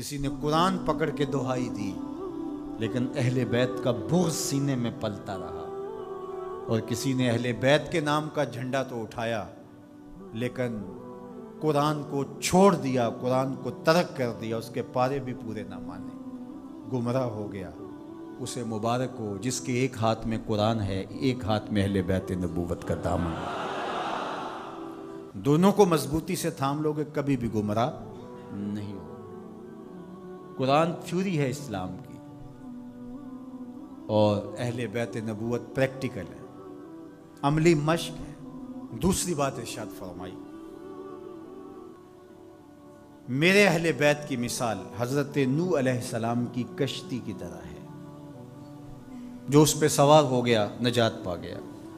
کسی نے قرآن پکڑ کے دہائی دی لیکن اہل بیت کا بغض سینے میں پلتا رہا، اور کسی نے اہل بیت کے نام کا جھنڈا تو اٹھایا لیکن قرآن کو چھوڑ دیا، قرآن کو ترک کر دیا، اس کے پارے بھی پورے نہ مانے، گمراہ ہو گیا۔ اسے مبارک ہو جس کے ایک ہاتھ میں قرآن ہے، ایک ہاتھ میں اہل بیت نبوت کا دامن ہے۔ دونوں کو مضبوطی سے تھام لو گے کبھی بھی گمراہ نہیں ہو۔ قرآن تھیوری ہے اسلام کی، اور اہل بیت نبوت پریکٹیکل ہے، عملی مشق ہے۔ دوسری بات ارشاد فرمائی، میرے اہل بیت کی مثال حضرت نوح علیہ السلام کی کشتی کی طرح ہے، جو اس پہ سوار ہو گیا نجات پا گیا،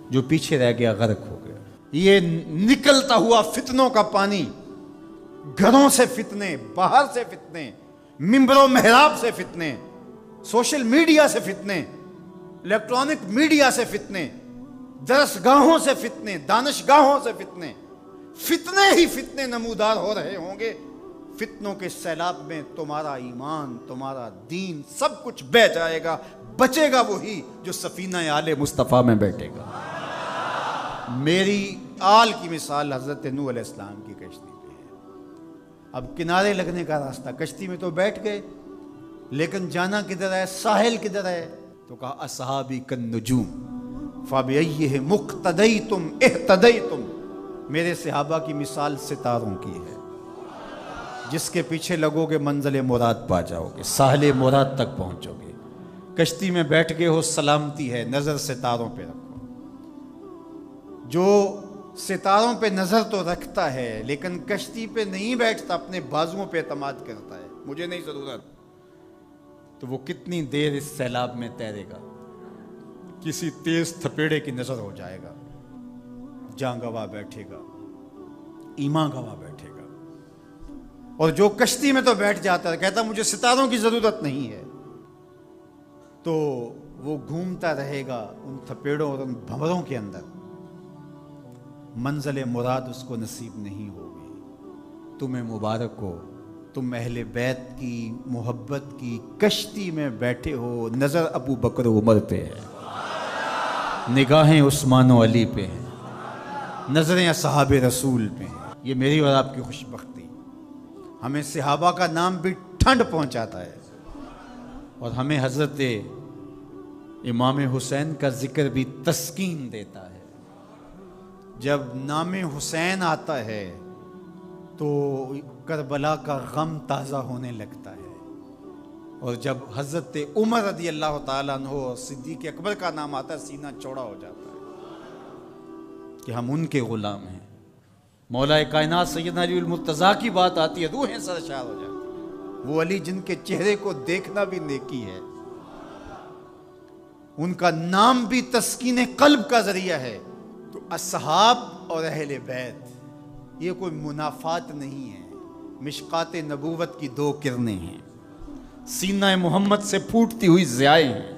جو پیچھے رہ گیا غرق ہو گیا۔ یہ نکلتا ہوا فتنوں کا پانی، گھروں سے فتنے، باہر سے فتنے، منبر و محراب سے فتنے، سوشل میڈیا سے فتنے، الیکٹرانک میڈیا سے فتنے، درسگاہوں سے فتنے، دانشگاہوں سے فتنے، فتنے ہی فتنے نمودار ہو رہے ہوں گے۔ فتنوں کے سیلاب میں تمہارا ایمان، تمہارا دین، سب کچھ بہہ جائے گا، بچے گا وہی جو سفینہ آل مصطفیٰ میں بیٹھے گا۔ میری آل کی مثال حضرت نوح علیہ السلام کی کشتی پہ ہے۔ اب کنارے لگنے کا راستہ، کشتی میں تو بیٹھ گئے لیکن جانا کدھر ہے، ساحل کدھر ہے؟ تو کہا اصحابی کالنجوم فبأیہم اقتدیتم اہتدیتم، میرے صحابہ کی مثال ستاروں کی ہے، جس کے پیچھے لگو گے منزل مراد پا جاؤ گے، ساحل مراد تک پہنچو گے۔ کشتی میں بیٹھ گئے ہو، سلامتی ہے، نظر ستاروں پہ رکھو۔ جو ستاروں پہ نظر تو رکھتا ہے لیکن کشتی پہ نہیں بیٹھتا، اپنے بازوؤں پہ اعتماد کرتا ہے، مجھے نہیں ضرورت، تو وہ کتنی دیر اس سیلاب میں تیرے گا؟ کسی تیز تھپیڑے کی نظر ہو جائے گا، جاں گواہ بیٹھے گا، ایمان گواہ بیٹھے گا۔ اور جو کشتی میں تو بیٹھ جاتا ہے، کہتا مجھے ستاروں کی ضرورت نہیں ہے، تو وہ گھومتا رہے گا ان تھپیڑوں اور ان بھنوروں کے اندر، منزل مراد اس کو نصیب نہیں ہوگی۔ تمہیں مبارک ہو، تم اہل بیت کی محبت کی کشتی میں بیٹھے ہو، نظر ابو بکر و عمر پہ ہے، نگاہیں عثمان و علی پہ ہیں، نظریں اصحاب رسول پہ ہیں۔ یہ میری اور آپ کی خوش بختی، ہمیں صحابہ کا نام بھی ٹھنڈ پہنچاتا ہے، اور ہمیں حضرت امام حسین کا ذکر بھی تسکین دیتا ہے۔ جب نام حسین آتا ہے تو کربلا کا غم تازہ ہونے لگتا ہے، اور جب حضرت عمر رضی اللہ تعالیٰ عنہ اور صدیق اکبر کا نام آتا ہے، سینہ چوڑا ہو جاتا ہے کہ ہم ان کے غلام ہیں۔ مولا کائنات سیدنا علی المرتضیٰ کی بات آتی ہے، روحیں سرشار ہو جاتی ہیں۔ وہ علی جن کے چہرے کو دیکھنا بھی نیکی ہے، ان کا نام بھی تسکین قلب کا ذریعہ ہے۔ تو اصحاب اور اہل بیت یہ کوئی منافات نہیں ہے، مشکات نبوت کی دو کرنیں ہیں، سینہ محمد سے پھوٹتی ہوئی ضیائیں ہیں،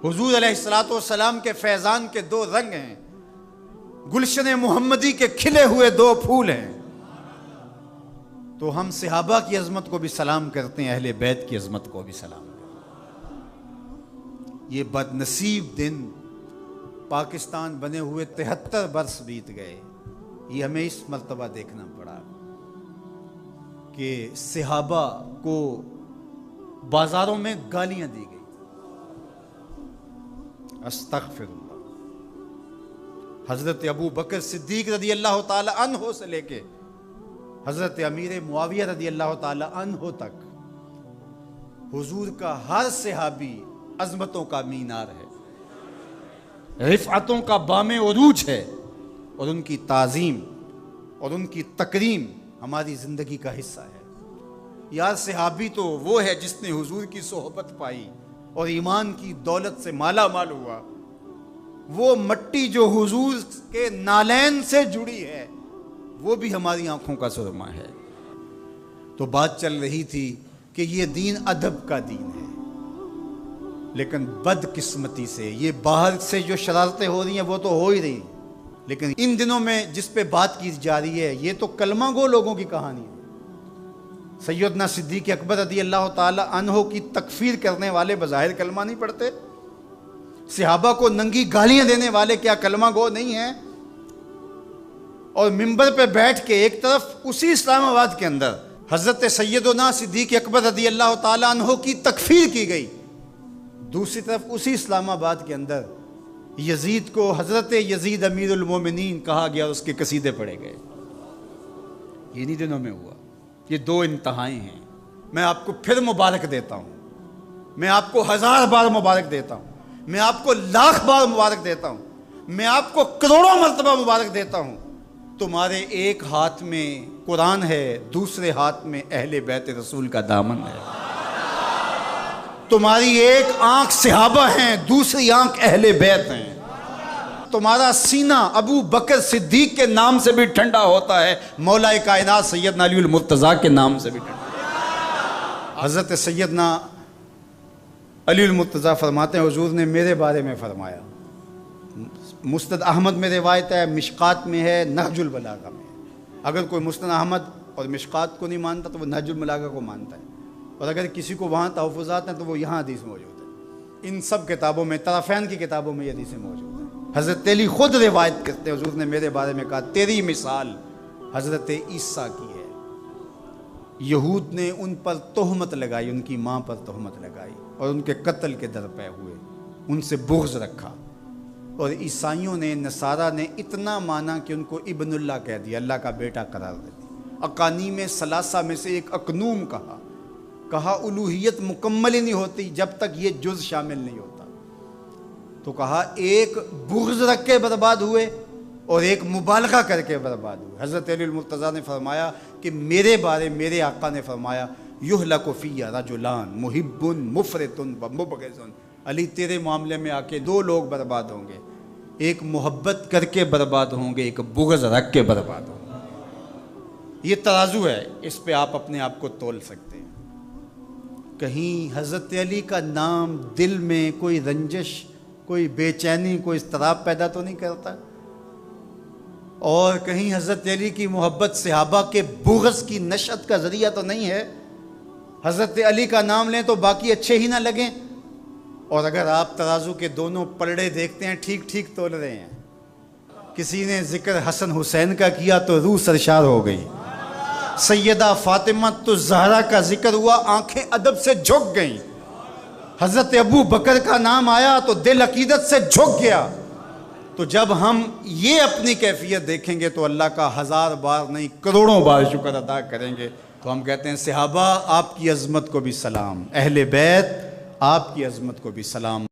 حضور علیہ السلام کے فیضان کے دو رنگ ہیں، گلشن محمدی کے کھلے ہوئے دو پھول ہیں۔ تو ہم صحابہ کی عظمت کو بھی سلام کرتے ہیں، اہل بیت کی عظمت کو بھی سلام کرتے ہیں۔ یہ بد نصیب دن، پاکستان بنے ہوئے 73 برس بیت گئے، یہ ہمیں اس مرتبہ دیکھنا پڑا کہ صحابہ کو بازاروں میں گالیاں دی گئی، استغفر اللہ۔ حضرت ابو بکر صدیق رضی اللہ تعالی عنہ سے لے کے حضرت امیر معاویہ رضی اللہ تعالی عنہ تک حضور کا ہر صحابی عظمتوں کا مینار ہے، رفعتوں کا بام عروج ہے، اور ان کی تعظیم اور ان کی تکریم ہماری زندگی کا حصہ ہے۔ یار صحابی تو وہ ہے جس نے حضور کی صحبت پائی اور ایمان کی دولت سے مالا مال ہوا، وہ مٹی جو حضور کے نالین سے جڑی ہے وہ بھی ہماری آنکھوں کا سرما ہے۔ تو بات چل رہی تھی کہ یہ دین ادب کا دین ہے، لیکن بد قسمتی سے یہ باہر سے جو شرارتیں ہو رہی ہیں وہ تو ہو ہی رہی، لیکن ان دنوں میں جس پہ بات کی جا رہی ہے یہ تو کلمہ گو لوگوں کی کہانی ہے۔ سیدنا صدیق اکبر رضی اللہ تعالی عنہ کی تکفیر کرنے والے بظاہر کلمہ نہیں پڑھتے؟ صحابہ کو ننگی گالیاں دینے والے کیا کلمہ گو نہیں ہیں؟ اور منبر پہ بیٹھ کے ایک طرف اسی اسلام آباد کے اندر حضرت سیدنا صدیق اکبر رضی اللہ تعالی عنہ کی تکفیر کی گئی، دوسری طرف اسی اسلام آباد کے اندر یزید کو حضرت یزید امیر المومنین کہا گیا، اس کے قصیدے پڑھے گئے۔ انہی دنوں میں ہوا۔ یہ دو انتہائیں ہیں۔ میں آپ کو پھر مبارک دیتا ہوں، میں آپ کو 1000 بار مبارک دیتا ہوں، میں آپ کو 1,00,000 بار مبارک دیتا ہوں، میں آپ کو کروڑوں مرتبہ مبارک دیتا ہوں۔ تمہارے ایک ہاتھ میں قرآن ہے، دوسرے ہاتھ میں اہل بیت رسول کا دامن ہے۔ تمہاری ایک آنکھ صحابہ ہیں، دوسری آنکھ اہل بیت ہیں۔ تمہارا سینہ ابو بکر صدیق کے نام سے بھی ٹھنڈا ہوتا ہے، مولا کائنات سیدنا علی المرتضیٰ کے نام سے بھی ٹھنڈا۔ حضرت سیدنا علی المرتضیٰ فرماتے ہیں حضور نے میرے بارے میں فرمایا، مسند احمد میں روایت ہے، مشکات میں ہے، نہج البلاغہ میں ہے۔ اگر کوئی مسند احمد اور مشکات کو نہیں مانتا تو وہ نہج البلاغہ کو مانتا ہے، اور اگر کسی کو وہاں تحفظات ہیں تو وہ یہاں حدیث موجود ہے۔ ان سب کتابوں میں، طرفین کی کتابوں میں یہ حدیثیں موجود ہیں۔ حضرت علی خود روایت کرتے ہیں، حضور نے میرے بارے میں کہا تیری مثال حضرت عیسیٰ کی ہے۔ یہود نے ان پر تہمت لگائی، ان کی ماں پر تہمت لگائی اور ان کے قتل کے درپے ہوئے، ان سے بغض رکھا، اور عیسائیوں نے، نصارہ نے اتنا مانا کہ ان کو ابن اللہ کہہ دیا، اللہ کا بیٹا قرار دے دیا۔ اقانیم ثلاثہ میں سے ایک اقنوم کہا الوہیت مکمل ہی نہیں ہوتی جب تک یہ جز شامل نہیں ہوتا۔ تو کہا ایک بغض رکھ کے برباد ہوئے اور ایک مبالغہ کر کے برباد ہوئے۔ حضرت علی المرتضیٰ نے فرمایا کہ میرے بارے میرے آقا نے فرمایا یہلک فی رجلان محب مفرط و مبغض۔ علی تیرے معاملے میں آ کے 2 لوگ برباد ہوں گے، ایک محبت کر کے برباد ہوں گے، ایک بغض رکھ کے برباد ہوں گے۔ یہ ترازو ہے، اس پہ آپ اپنے آپ کو تول سکتے ہیں۔ کہیں حضرت علی کا نام دل میں کوئی رنجش، کوئی بے چینی، کوئی اضطراب پیدا تو نہیں کرتا؟ اور کہیں حضرت علی کی محبت صحابہ کے بغض کی نشأت کا ذریعہ تو نہیں ہے؟ حضرت علی کا نام لیں تو باقی اچھے ہی نہ لگیں، اور اگر آپ ترازو کے دونوں پلڑے دیکھتے ہیں ٹھیک ٹھیک تول رہے ہیں۔ کسی نے ذکر حسن حسین کا کیا تو روح سرشار ہو گئی، سیدہ فاطمہ تو زہرا کا ذکر ہوا آنکھیں ادب سے جھک گئیں، حضرت ابو بکر کا نام آیا تو دل عقیدت سے جھک گیا۔ تو جب ہم یہ اپنی کیفیت دیکھیں گے تو اللہ کا 1000 بار نہیں کروڑوں بار شکر ادا کریں گے۔ تو ہم کہتے ہیں صحابہ آپ کی عظمت کو بھی سلام، اہل بیت آپ کی عظمت کو بھی سلام۔